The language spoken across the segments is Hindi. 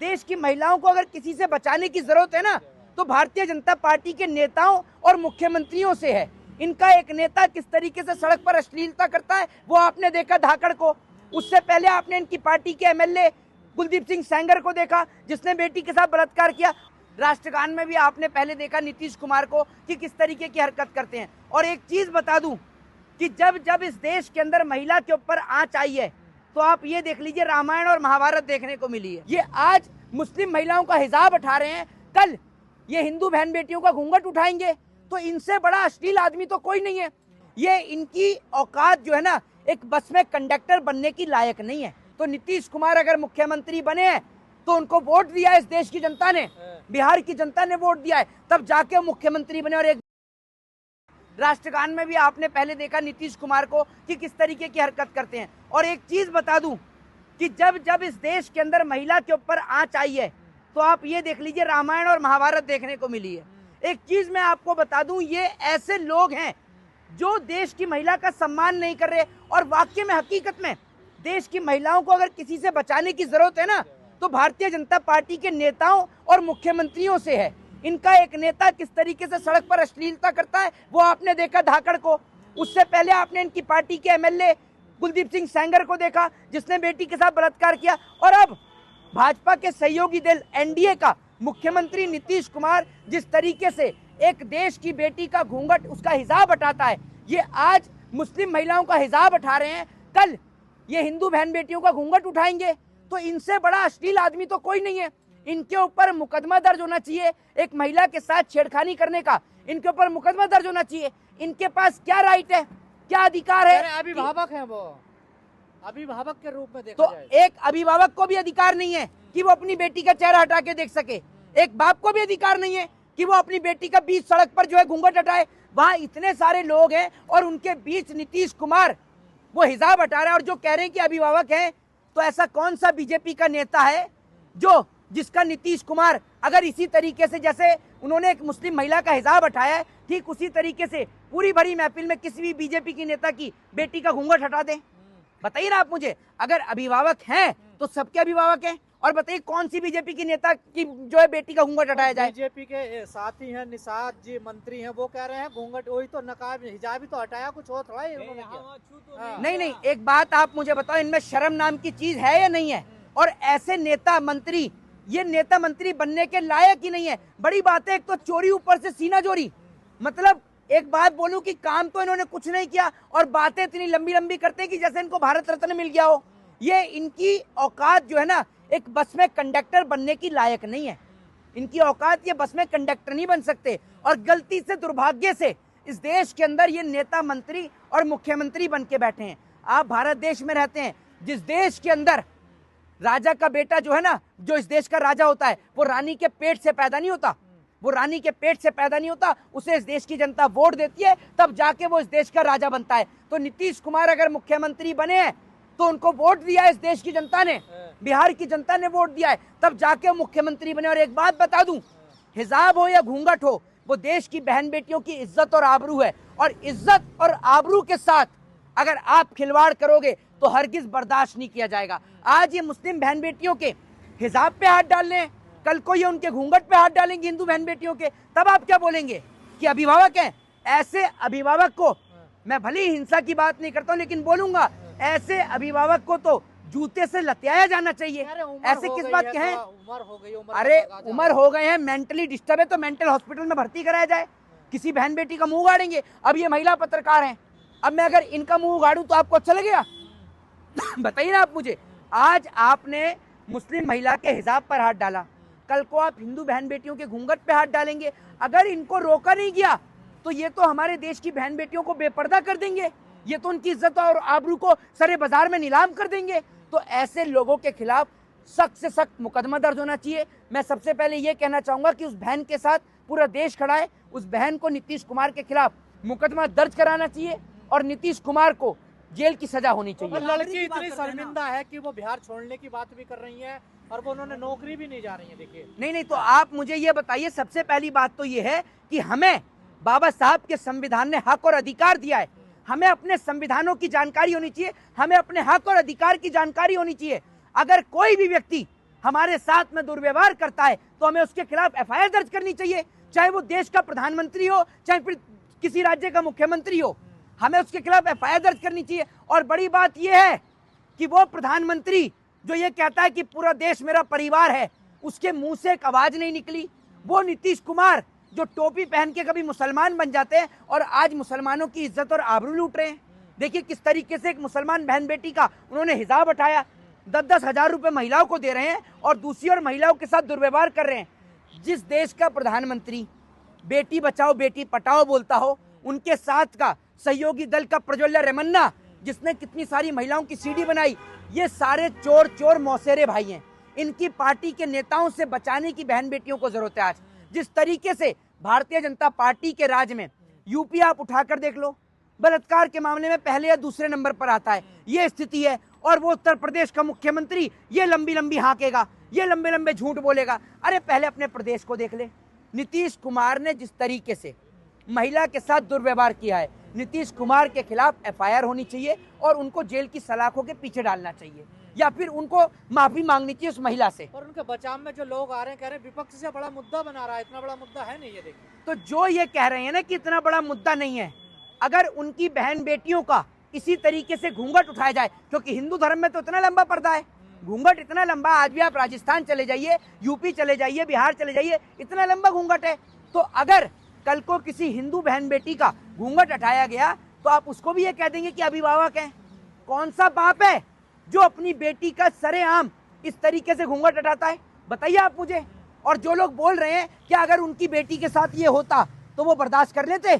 देश की महिलाओं को अगर किसी से बचाने की जरूरत है ना, तो भारतीय जनता पार्टी के नेताओं और मुख्यमंत्रियों से है। इनका एक नेता किस तरीके से सड़क पर अश्लीलता करता है वो आपने देखा धाकड़ को। उससे पहले आपने इनकी पार्टी के एमएलए कुलदीप सिंह सेंगर को देखा जिसने बेटी के साथ बलात्कार किया। राष्ट्रगान में भी आपने पहले देखा नीतीश कुमार को कि किस तरीके की हरकत करते हैं। और एक चीज बता दूं कि जब जब इस देश के अंदर महिला के ऊपर आंच आई है तो आप ये देख लीजिए रामायण और महाभारत देखने को मिली है। ये आज मुस्लिम महिलाओं का हिजाब उठा रहे हैं, कल ये हिंदू बहन बेटियों का घूंघट उठाएंगे। तो इनसे बड़ा अश्लील आदमी तो कोई नहीं है। ये इनकी औकात जो है ना, एक बस में कंडक्टर बनने की लायक नहीं है। तो नीतीश कुमार अगर मुख्यमंत्री बने हैं तो उनको वोट दिया है इस देश की जनता ने, बिहार की जनता ने वोट दिया है, तब जाके मुख्यमंत्री बने। और एक राष्ट्रगान में भी आपने पहले देखा नीतीश कुमार को कि किस तरीके की हरकत करते हैं। और एक चीज बता दूं कि जब जब इस देश के अंदर महिला के ऊपर आंच आई है तो आप ये देख लीजिए रामायण और महाभारत देखने को मिली है। एक चीज मैं आपको बता दूं, ये ऐसे लोग हैं जो देश की महिला का सम्मान नहीं कर रहे। और वाकई में हकीकत में देश की महिलाओं को अगर किसी से बचाने की जरूरत है ना, तो भारतीय जनता पार्टी के नेताओं और मुख्यमंत्रियों से है। इनका एक नेता किस तरीके से सड़क पर अश्लीलता करता है वो आपने देखा धाकड़ को। उससे पहले आपने इनकी पार्टी के एमएलए कुलदीप सिंह सेंगर को देखा जिसने बेटी के साथ बलात्कार किया। और अब भाजपा के सहयोगी दल एनडीए का मुख्यमंत्री नीतीश कुमार जिस तरीके से एक देश की बेटी का घूंघट, उसका हिजाब हटाता है, ये आज मुस्लिम महिलाओं का हिजाब उठा रहे हैं, कल ये हिंदू बहन बेटियों का घूंघट उठाएंगे। तो इनसे बड़ा अश्लील आदमी तो कोई नहीं है। इनके ऊपर मुकदमा दर्ज होना चाहिए, एक महिला के साथ छेड़खानी करने का इनके ऊपर मुकदमा दर्ज होना चाहिए। इनके पास क्या राइट है, क्या अधिकार है? अभिभावक हैं वो, अभिभावक के रूप में देखा तो जाए। एक अभिभावक को भी अधिकार नहीं है कि वो अपनी बेटी का चेहरा हटा के देख सके। एक बाप को भी अधिकार नहीं है कि वो अपनी बेटी का बीच सड़क पर जो है घूंघट हटाए। वहां इतने सारे लोग हैं और उनके बीच नीतीश कुमार वो हिजाब हटा रहा है और जो कह रहे हैं कि अभिभावक हैं। तो ऐसा कौन सा बीजेपी का नेता है जो जिसका नीतीश कुमार अगर इसी तरीके से जैसे उन्होंने एक मुस्लिम महिला का हिजाब हटाया है, ठीक उसी तरीके से पूरी भरी महफिल में किसी भी बीजेपी की नेता की बेटी का घूंघट हटा दें? बताइए ना आप मुझे। अगर अभिभावक हैं तो सबके अभिभावक हैं। और बताइए कौन सी बीजेपी की नेता की जो है बेटी का घूंघट हटाया जाए? बीजेपी के साथी हैं, निषाद जी मंत्री हैं, वो कह रहे हैं घूंघट, वही तो नकाब हिजाब ही तो हटाया, कुछ और थोड़ा ही उन्होंने किया। नहीं, एक बात आप मुझे बताओ, इनमें शर्म नाम की चीज है या नहीं है? और ऐसे नेता मंत्री, ये नेता मंत्री बनने के लायक ही नहीं है। बड़ी बात है, एक तो चोरी, ऊपर से सीना चोरी। मतलब एक बात बोलूं कि काम तो इन्होंने कुछ नहीं किया और बातें इतनी लंबी लंबी करते कि जैसे इनको भारत रत्न मिल गया हो। ये इनकी औकात जो है ना, एक बस में कंडक्टर बनने की लायक नहीं है। इनकी औकात ये बस में कंडक्टर नहीं बन सकते। और गलती से, दुर्भाग्य से इस देश के अंदर ये नेता मंत्री और मुख्यमंत्री बन के बैठे हैं। आप भारत देश में रहते हैं, जिस देश के अंदर राजा का बेटा जो है ना, जो इस देश का राजा होता है, वो रानी के पेट से पैदा नहीं होता। वो रानी के पेट से पैदा नहीं होता, उसे इस देश की जनता वोट देती है, तब जाके वो इस देश का राजा बनता है। तो नीतीश कुमार अगर मुख्यमंत्री बने हैं तो उनको वोट दिया है इस देश की जनता ने, बिहार की जनता ने वोट दिया है, तब जाके मुख्यमंत्री बने। और एक बात बता दूं, हिजाब हो या घूंघट हो, वो देश की बहन बेटियों की इज्जत और आबरू है। और इज्जत और आबरू के साथ अगर आप खिलवाड़ करोगे तो हरगिज बर्दाश्त नहीं किया जाएगा। आज ये मुस्लिम बहन बेटियों के हिजाब पे हाथ डाल रहे, कल को ये उनके घूंघट पे हाथ डालेंगे हिंदू बहन बेटियों के, तब आप क्या बोलेंगे कि अभिभावक हैं? ऐसे अभिभावक को मैं भले ही हिंसा की बात नहीं करता हूं, लेकिन बोलूंगा ऐसे अभिभावक को तो जूते से लतियाया जाना चाहिए। ऐसे किस बात के हैं? अरे उम्र हो गए हैं, मेंटली डिस्टर्ब है तो मेंटल हॉस्पिटल में भर्ती कराया जाए। किसी बहन बेटी का मुंह गाड़ेंगे? अब ये महिला पत्रकार हैं, अब मैं अगर इनका मुंह गाड़ूं तो आपको अच्छा लगेगा? बताइए ना आप मुझे। आज आपने मुस्लिम महिला के हिजाब पर हाथ डाला, कल को आप हिंदू बहन बेटियों के घूंघट पे हाथ डालेंगे। अगर इनको रोका नहीं गया तो ये तो हमारे देश की बहन बेटियों को बेपर्दा कर देंगे, ये तो उनकी इज्जत और आबरू को सरे बाजार में नीलाम कर देंगे। तो ऐसे लोगों के खिलाफ सख्त से सख्त मुकदमा दर्ज होना चाहिए। मैं सबसे पहले ये कहना चाहूंगा कि उस बहन के साथ पूरा देश खड़ा है, उस बहन को नीतीश कुमार के खिलाफ मुकदमा दर्ज कराना चाहिए और नीतीश कुमार को जेल की सजा होनी चाहिए। लड़की इतनी शर्मिंदा है कि वो बिहार छोड़ने की बात भी कर रही है और वो उन्होंने नौकरी भी नहीं जा रही है। देखिए, नहीं, तो आप मुझे ये बताइए, सबसे पहली बात तो ये है कि हमें बाबा साहब के संविधान ने हक और अधिकार दिया है, हमें अपने संविधानों की जानकारी होनी चाहिए, हमें अपने हक और अधिकार की जानकारी होनी चाहिए। अगर कोई भी व्यक्ति हमारे साथ में दुर्व्यवहार करता है तो हमें उसके खिलाफ एफआईआर दर्ज करनी चाहिए, चाहे वो देश का प्रधानमंत्री हो, चाहे फिर किसी राज्य का मुख्यमंत्री हो, हमें उसके खिलाफ एफआईआर दर्ज करनी चाहिए। और बड़ी बात यह है कि वो प्रधानमंत्री जो ये कहता है कि पूरा देश मेरा परिवार है, उसके मुंह से एक आवाज नहीं निकली। वो नीतीश कुमार जो टोपी पहन के कभी मुसलमान बन जाते हैं और आज मुसलमानों की इज्जत और आबरू लूट रहे हैं। देखिए किस तरीके से एक मुसलमान बहन बेटी का उन्होंने हिजाब हटाया, 10-10 हजार रुपए महिलाओं को दे रहे हैं और दूसरी और महिलाओं के साथ दुर्व्यवहार कर रहे हैं। जिस देश का प्रधानमंत्री बेटी बचाओ बेटी पटाओ बोलता हो, उनके साथ का सहयोगी दल का प्रज्वल्य रेमन्ना जिसने कितनी सारी महिलाओं की सीडी बनाई, ये सारे चोर चोर मौसेरे भाई हैं। इनकी पार्टी के नेताओं से बचाने की बहन बेटियों को जरूरत है। आज जिस तरीके से भारतीय जनता पार्टी के राज में यूपी आप उठाकर देख लो, बलात्कार के मामले में पहले या दूसरे नंबर पर आता है, ये स्थिति है। और वो उत्तर प्रदेश का मुख्यमंत्री ये लंबी लंबी हाँकेगा, ये लंबे लंबे झूठ बोलेगा। अरे पहले अपने प्रदेश को देख ले। नीतीश कुमार ने जिस तरीके से महिला के साथ दुर्व्यवहार किया है, नीतीश कुमार के खिलाफ एफआईआर होनी चाहिए और उनको जेल की सलाखों के पीछे डालना चाहिए या फिर उनको माफी मांगनी चाहिए उस महिला से। और उनके बचाव में जो लोग आ रहे हैं कह रहे हैं विपक्ष से बड़ा मुद्दा बना रहा है, इतना बड़ा मुद्दा है नहीं ये। देखिए तो जो ये कह रहे हैं ना कि इतना बड़ा मुद्दा नहीं है, अगर उनकी बहन बेटियों का इसी तरीके से घूंघट उठाया जाए, क्योंकि हिंदू धर्म में तो इतना लंबा पर्दा है, घूंघट इतना लंबा, आज भी आप राजस्थान चले जाइए, यूपी चले जाइए, बिहार चले जाइए, इतना लंबा घूंघट है। तो अगर कल को किसी हिंदू बहन बेटी का घूंघट हटाया गया तो आप उसको भी ये कह देंगे कि अभिभावक है। कौन सा बाप है जो अपनी बेटी का सरेआम इस तरीके से घूंघट हटाता है, बताइए आप मुझे। और जो लोग बोल रहे हैं कि अगर उनकी बेटी के साथ ये होता तो वो बर्दाश्त कर लेते,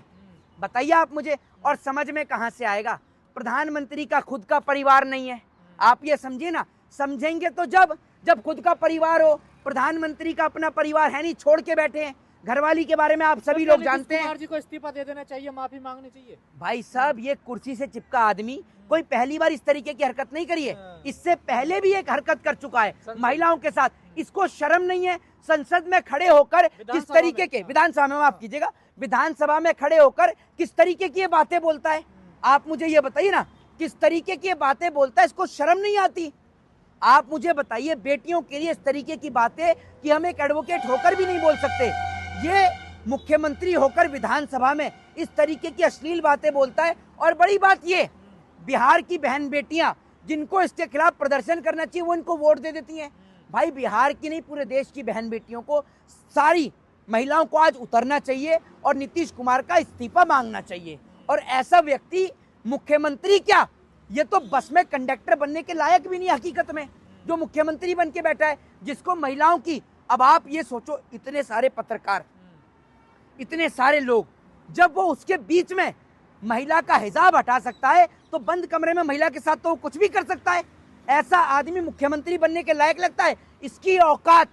बताइए आप मुझे। और समझ में कहां से आएगा, प्रधानमंत्री का खुद का परिवार नहीं है, आप ये समझिए ना। समझेंगे तो जब खुद का परिवार हो। प्रधानमंत्री का अपना परिवार है नहीं, छोड़ के बैठे हैं। घरवाली के बारे में आप सभी लोग जानते हैं। जी को इस्तीफा दे देना चाहिए, माफी मांगनी चाहिए। भाई साहब, ये कुर्सी से चिपका आदमी कोई पहली बार इस तरीके की हरकत नहीं करी है, इससे पहले भी एक हरकत कर चुका है महिलाओं के साथ। इसको शर्म नहीं है संसद में खड़े होकर किस तरीके के, विधानसभा में माफ कीजिएगा, विधानसभा में खड़े होकर किस तरीके की ये बातें बोलता है। आप मुझे ये बताइए ना, किस तरीके की ये बातें बोलता है, इसको शर्म नहीं आती? आप मुझे बताइए, बेटियों के लिए इस तरीके की बातें कि हम एक एडवोकेट होकर भी नहीं बोल सकते, ये मुख्यमंत्री होकर विधानसभा में इस तरीके की अश्लील बातें बोलता है। और बड़ी बात ये, बिहार की बहन बेटियां जिनको इसके खिलाफ प्रदर्शन करना चाहिए वो इनको वोट दे देती हैं। भाई बिहार की नहीं, पूरे देश की बहन बेटियों को, सारी महिलाओं को आज उतरना चाहिए और नीतीश कुमार का इस्तीफा मांगना चाहिए। और ऐसा व्यक्ति मुख्यमंत्री क्या, ये तो बस में कंडक्टर बनने के लायक भी नहीं हकीकत में, जो मुख्यमंत्री बन के बैठा है, जिसको महिलाओं की। अब आप ये सोचो, इतने सारे पत्रकार, इतने सारे लोग, जब वो उसके बीच में महिला का हिजाब हटा सकता है तो बंद कमरे में महिला के साथ तो वो कुछ भी कर सकता है। ऐसा आदमी मुख्यमंत्री बनने के लायक लगता है? इसकी औकात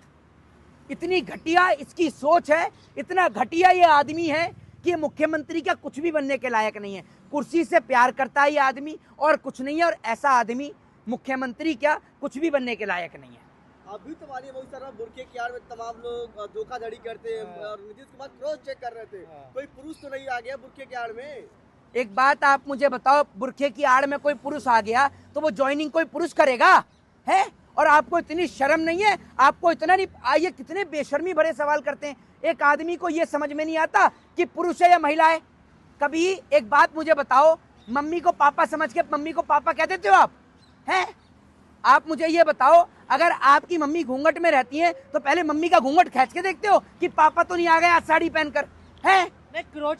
इतनी घटिया, इसकी सोच है, इतना घटिया ये आदमी है कि मुख्यमंत्री का कुछ भी बनने के लायक नहीं है। कुर्सी से प्यार करता है ये आदमी और कुछ नहीं है। और ऐसा आदमी मुख्यमंत्री क्या, कुछ भी बनने के लायक नहीं है। अभी तो मानिए बहुत सारा बुरके की आड़ में तमाम लोग धोखाधड़ी करते हैं और नीतीश कुमार क्रॉस चेक कर रहे थे, कोई पुरुष तो नहीं आ गया बुरके की आड़ में? एक बात आप मुझे बताओ, बुरखे की आड़ में कोई पुरुष आ गया तो वो ज्वाइनिंग कोई पुरुष करेगा है? और आपको इतनी शर्म नहीं है, आपको इतना नहीं, ये कितने बेशर्मी भरे सवाल करते हैं। एक आदमी को ये समझ में नहीं आता कि पुरुष है या महिला है। कभी एक बात मुझे बताओ, मम्मी को पापा समझ के मम्मी को पापा कह देते हो आप हैं? आप मुझे ये बताओ, अगर आपकी मम्मी घूंघट में रहती है तो पहले मम्मी का घूंघट खींच के देखते हो कि पापा तो नहीं आ गया साड़ी पहनकर है?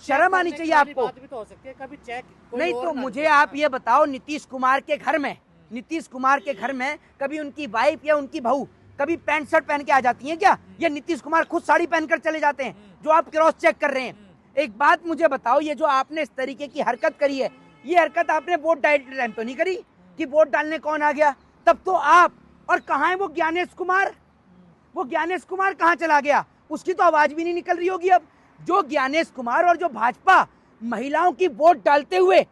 शर्म आनी चाहिए आपको। भी तो हो सकती है, कभी चेक नहीं तो मुझे आप ये बताओ, नीतीश कुमार के घर में कभी उनकी वाइफ या उनकी बहू कभी पैंट शर्ट पहन के आ जाती है क्या? या नीतीश कुमार खुद साड़ी पहनकर चले जाते हैं जो आप क्रॉस चेक कर रहे हैं? एक बात मुझे बताओ, ये जो आपने इस तरीके की हरकत करी है, ये हरकत आपने वोट डालते टाइम तो नहीं करी कि वोट डालने कौन आ गया? तब तो आप, और कहाँ है वो ज्ञानेश कुमार? वो ज्ञानेश कुमार कहाँ चला गया? उसकी तो आवाज भी नहीं निकल रही होगी अब। जो ज्ञानेश कुमार और जो भाजपा महिलाओं की वोट डालते हुए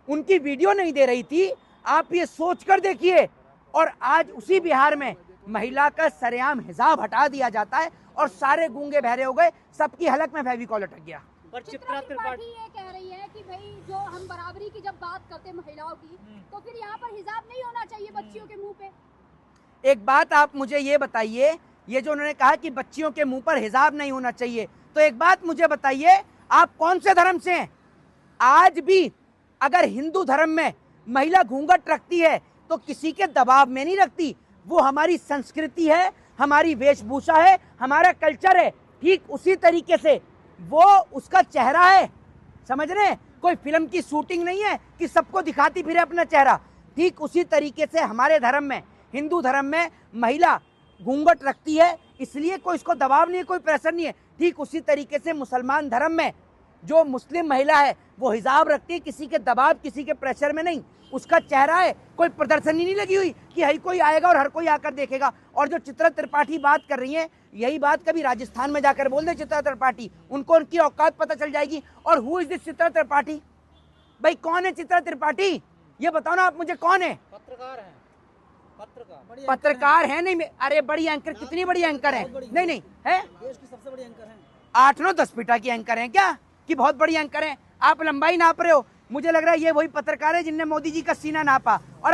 उनकी वीडियो नहीं दे रही थी, आप ये सोच कर देखिए। और आज उसी बिहार में महिला का सरेआम हिजाब हटा दिया जाता है और सारे गूंगे बहरे हो गए, सबकी हलक में फेविकॉल अटक गया। पर चित्रा त्रिपाठी ये कह रही है कि भाई जो हम बराबरी की जब बात करते हैं महिलाओं की, तो फिर यहाँ पर हिजाब नहीं होना चाहिए बच्चियों के मुंह पे। एक बात आप मुझे ये बताइए, ये जो उन्होंने कहा कि बच्चियों के मुंह पर हिजाब नहीं होना चाहिए, तो एक बात मुझे बताइए, आप कौन से धर्म से हैं? आज भी अगर हिंदू धर्म में महिला घूंघट रखती है तो किसी के दबाव में नहीं रखती, वो हमारी संस्कृति है, हमारी वेशभूषा है, हमारा कल्चर है। ठीक उसी तरीके से वो उसका चेहरा है, समझ रहे हैं? कोई फिल्म की शूटिंग नहीं है कि सबको दिखाती फिरे अपना चेहरा। ठीक उसी तरीके से हमारे धर्म में, हिंदू धर्म में महिला घूंघट रखती है, इसलिए कोई इसको दबाव नहीं है, कोई प्रेशर नहीं है। ठीक उसी तरीके से मुसलमान धर्म में जो मुस्लिम महिला है वो हिजाब रखती है, किसी के दबाव, किसी के प्रेशर में नहीं। उसका चेहरा है, कोई प्रदर्शनी नहीं लगी हुई कि हर कोई आएगा और हर कोई आकर देखेगा। और जो चित्रा त्रिपाठी बात कर रही है, यही बात कभी राजस्थान में जाकर बोल दे चित्रा त्रिपाठी, उनको उनकी औकात पता चल जाएगी। और who is this Chitra Tripathi? भाई कौन है चित्रा त्रिपाठी? ये बताओ ना आप मुझे, कौन है? पत्रकार हैं, पत्रकार है? नहीं, अरे बड़ी एंकर, कितनी बड़ी एंकर है? नहीं नहीं है, देश की सबसे बड़ी एंकर है। 8-9-10 फीटा की एंकर है क्या कि बहुत बड़ी एंकर है? आप लंबाई नाप रहे हो, मुझे लग रहा है ये वही पत्रकार है जिनने मोदी जी का सीना नापा और